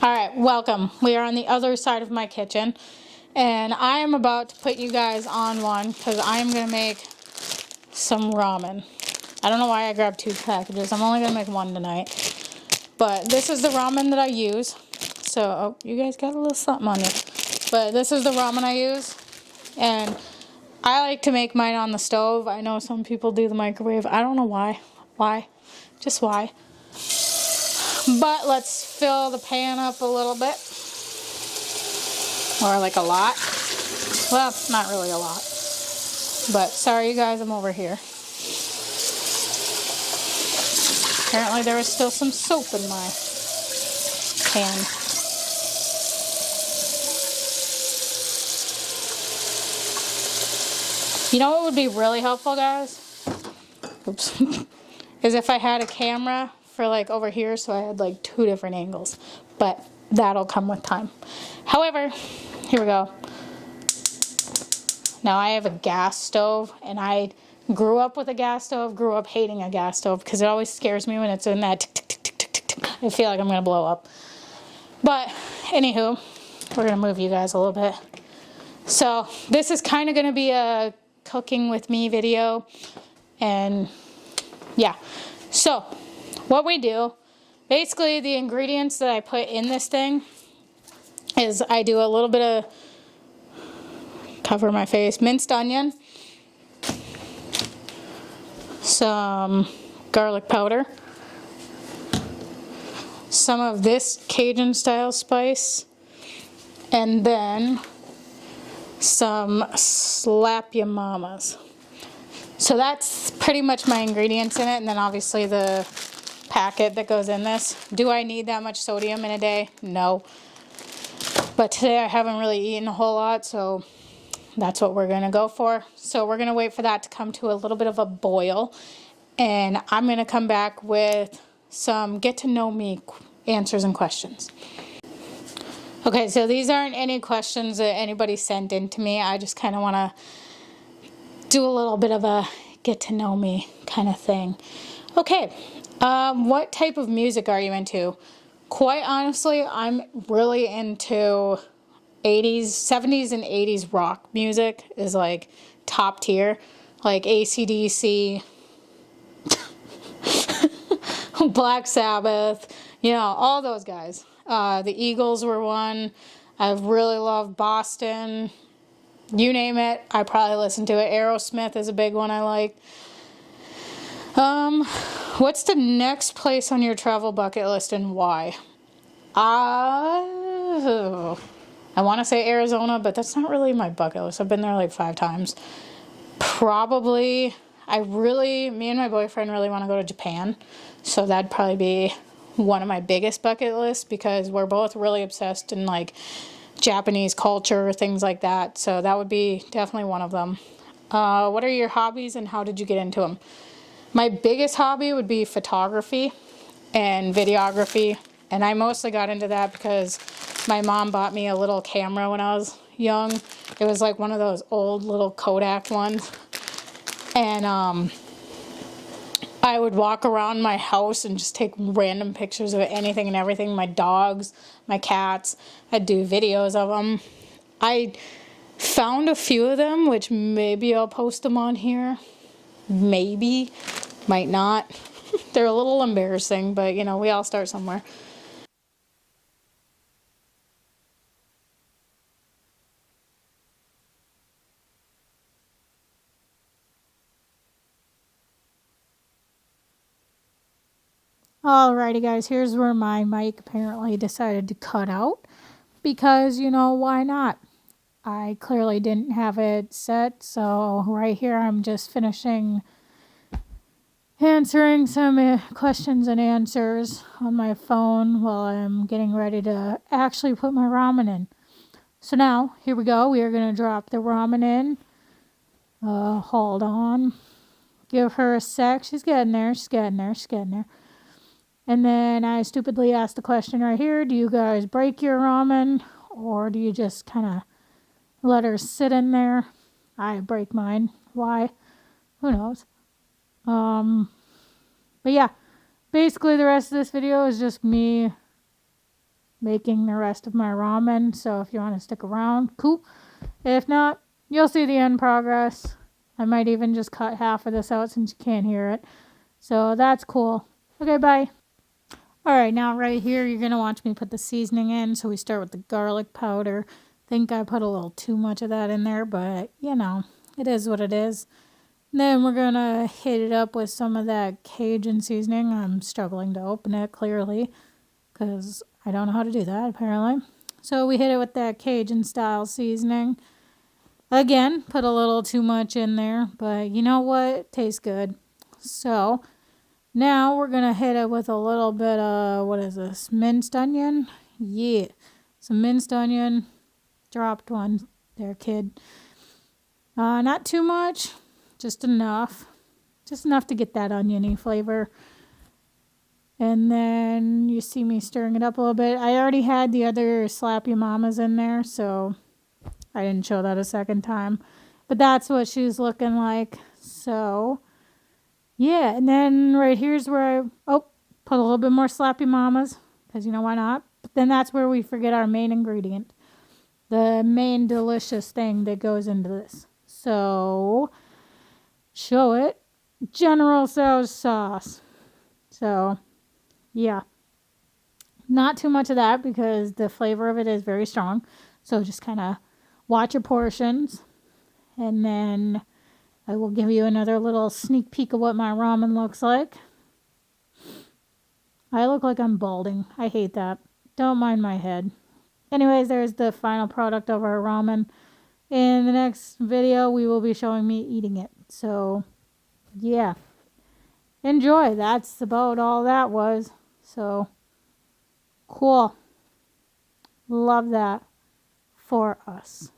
Alright, welcome. We are on the other side of my kitchen, and I am about to put you guys on one because I am going to make some ramen. I don't know why I grabbed 2 packages. I'm only going to make one tonight. But this is the ramen that I use. So, oh, you guys got a little something on you. But this is the ramen I use, and I like to make mine on the stove. I know some people do the microwave. I don't know why. Why? Just why. But let's fill the pan up a little bit. Or like a lot. Well, not really a lot. But sorry you guys, I'm over here. Apparently there was still some soap in my pan. You know what would be really helpful, guys? Oops. Is if I had a camera for like over here, so I had like 2 different angles. But that'll come with time. However, here we go. Now I have a gas stove, and I grew up with a gas stove, grew up hating a gas stove because it always scares me when it's in that tick, tick, tick, tick, tick, tick, tick. I feel like I'm going to blow up. But anywho, we're going to move you guys a little bit. So this is kind of going to be a cooking with me video. And yeah, so what we do, basically the ingredients that I put in this thing is I do a little bit of, cover my face, minced onion, some garlic powder, some of this Cajun style spice, and then some slap ya mamas. So that's pretty much my ingredients in it, and then obviously the packet that goes in this. Do I need that much sodium in a day? No. But today I haven't really eaten a whole lot, so that's what we're going to go for. So we're going to wait for that to come to a little bit of a boil, and I'm going to come back with some get to know me answers and questions. Okay, so these aren't any questions that anybody sent in to me. I just kind of want to do a little bit of a get to know me kind of thing. Okay, what type of music are you into? Quite honestly, I'm really into 80s, 70s and 80s rock music is like top tier. Like AC/DC, Black Sabbath, you know, all those guys. The Eagles were one. I really love Boston. You name it, I probably listen to it. Aerosmith is a big one I like. What's the next place on your travel bucket list and why? I want to say Arizona, but that's not really my bucket list. I've been there like 5 times. Probably, me and my boyfriend really want to go to Japan. So that'd probably be one of my biggest bucket lists because we're both really obsessed in like Japanese culture, things like that. So that would be definitely one of them. What are your hobbies and how did you get into them? My biggest hobby would be photography and videography. And I mostly got into that because my mom bought me a little camera when I was young. It was like one of those old little Kodak ones. And I would walk around my house and just take random pictures of anything and everything. My dogs, my cats. I'd do videos of them. I found a few of them, which maybe I'll post them on here. Maybe. Might not. They're a little embarrassing, but you know, we all start somewhere. Alrighty guys, here's where my mic apparently decided to cut out because, you know, why not? I clearly didn't have it set, so right here I'm just finishing answering some questions and answers on my phone while I'm getting ready to actually put my ramen in. So now, here we go. We are going to drop the ramen in. Hold on. Give her a sec. She's getting there. She's getting there. She's getting there. And then I stupidly asked the question right here, do you guys break your ramen or do you just kind of let her sit in there? I break mine. Why? Who knows? But yeah, basically the rest of this video is just me making the rest of my ramen. So if you want to stick around, cool. If not, you'll see the end progress. I might even just cut half of this out since you can't hear it. So that's cool. Okay, bye. Alright, now right here you're going to watch me put the seasoning in. So we start with the garlic powder. Think I put a little too much of that in there, but you know, it is what it is. Then we're going to hit it up with some of that Cajun seasoning. I'm struggling to open it clearly because I don't know how to do that apparently. So we hit it with that Cajun style seasoning. Again, put a little too much in there, but you know what? It tastes good. So now we're going to hit it with a little bit of, what is this, minced onion? Yeah, some minced onion. Dropped one there, kid. Not too much, just enough. Just enough to get that oniony flavor. And then you see me stirring it up a little bit. I already had the other Slap Your Mamas in there, so I didn't show that a second time. But that's what she's looking like. So, yeah. And then right here's where I, put a little bit more Slap Your Mamas. Because, you know, why not? But then that's where we forget our main ingredient. The main delicious thing that goes into this. So, show it. General Tso's sauce. So, yeah. Not too much of that because the flavor of it is very strong. So just kind of watch your portions. And then I will give you another little sneak peek of what my ramen looks like. I look like I'm balding. I hate that. Don't mind my head. Anyways, there's the final product of our ramen. In the next video, we will be showing me eating it. So, yeah. Enjoy. That's about all that was. So, cool. Love that for us.